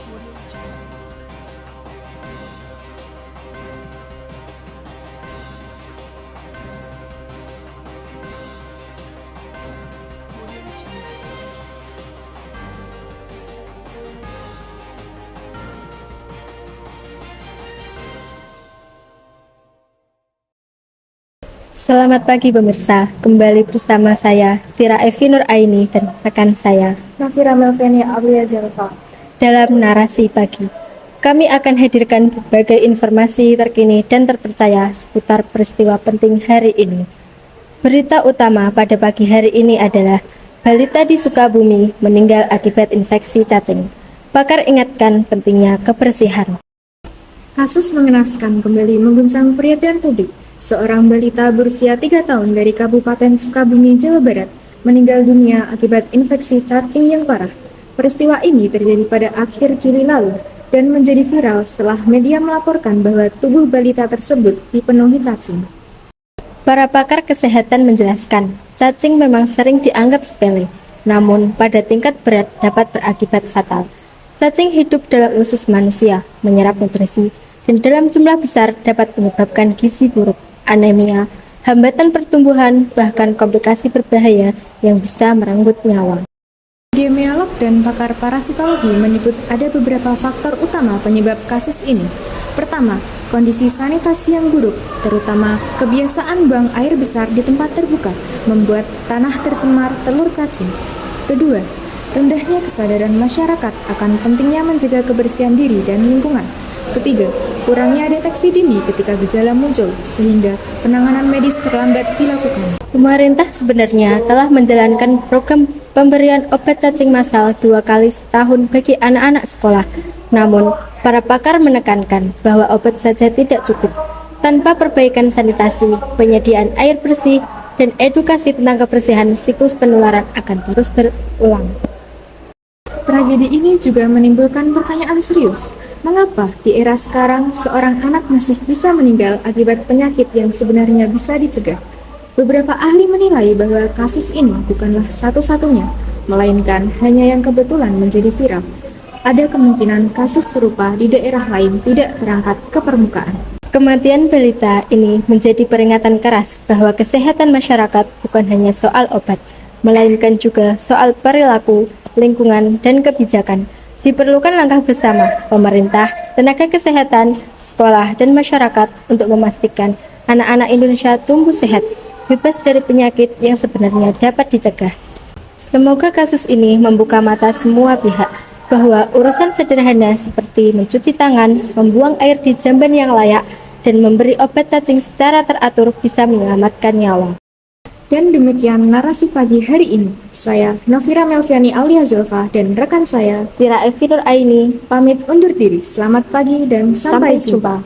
Selamat pagi pemirsa, kembali bersama saya Tira Evi Nuraini dan rekan saya Nafira Melveni Aulia Zelfa. Dalam narasi pagi, kami akan hadirkan berbagai informasi terkini dan terpercaya seputar peristiwa penting hari ini. Berita utama pada pagi hari ini adalah balita di Sukabumi meninggal akibat infeksi cacing. Pakar ingatkan pentingnya kebersihan. Kasus mengenaskan kembali mengguncang perhatian publik. Seorang balita berusia 3 tahun dari Kabupaten Sukabumi, Jawa Barat, meninggal dunia akibat infeksi cacing yang parah. Peristiwa ini terjadi pada akhir Juli lalu dan menjadi viral setelah media melaporkan bahwa tubuh balita tersebut dipenuhi cacing. Para pakar kesehatan menjelaskan, cacing memang sering dianggap sepele, namun pada tingkat berat dapat berakibat fatal. Cacing hidup dalam usus manusia, menyerap nutrisi, dan dalam jumlah besar dapat menyebabkan gizi buruk, anemia, hambatan pertumbuhan, bahkan komplikasi berbahaya yang bisa merenggut nyawa. Epidemiolog dan pakar parasitologi menyebut ada beberapa faktor utama penyebab kasus ini. Pertama, kondisi sanitasi yang buruk, terutama kebiasaan buang air besar di tempat terbuka, membuat tanah tercemar telur cacing. Kedua, rendahnya kesadaran masyarakat akan pentingnya menjaga kebersihan diri dan lingkungan. Ketiga, kurangnya deteksi dini ketika gejala muncul, sehingga penanganan medis terlambat dilakukan. Pemerintah sebenarnya telah menjalankan program pemberian obat cacing massal 2 kali setahun bagi anak-anak sekolah. Namun, para pakar menekankan bahwa obat saja tidak cukup. Tanpa perbaikan sanitasi, penyediaan air bersih, dan edukasi tentang kebersihan, siklus penularan akan terus berulang. Tragedi ini juga menimbulkan pertanyaan serius. Mengapa di era sekarang seorang anak masih bisa meninggal akibat penyakit yang sebenarnya bisa dicegah? Beberapa ahli menilai bahwa kasus ini bukanlah satu-satunya, melainkan hanya yang kebetulan menjadi viral. Ada kemungkinan kasus serupa di daerah lain tidak terangkat ke permukaan. Kematian balita ini menjadi peringatan keras bahwa kesehatan masyarakat bukan hanya soal obat, melainkan juga soal perilaku, lingkungan, dan kebijakan. Diperlukan langkah bersama pemerintah, tenaga kesehatan, sekolah, dan masyarakat untuk memastikan anak-anak Indonesia tumbuh sehat, bebas dari penyakit yang sebenarnya dapat dicegah. Semoga kasus ini membuka mata semua pihak bahwa urusan sederhana seperti mencuci tangan, membuang air di jamban yang layak, dan memberi obat cacing secara teratur bisa menyelamatkan nyawa. Dan demikian narasi pagi hari ini. Saya Nafira Melveni Aulia Zelfa dan rekan saya Tira Evi Nuraini pamit undur diri. Selamat pagi dan sampai jumpa.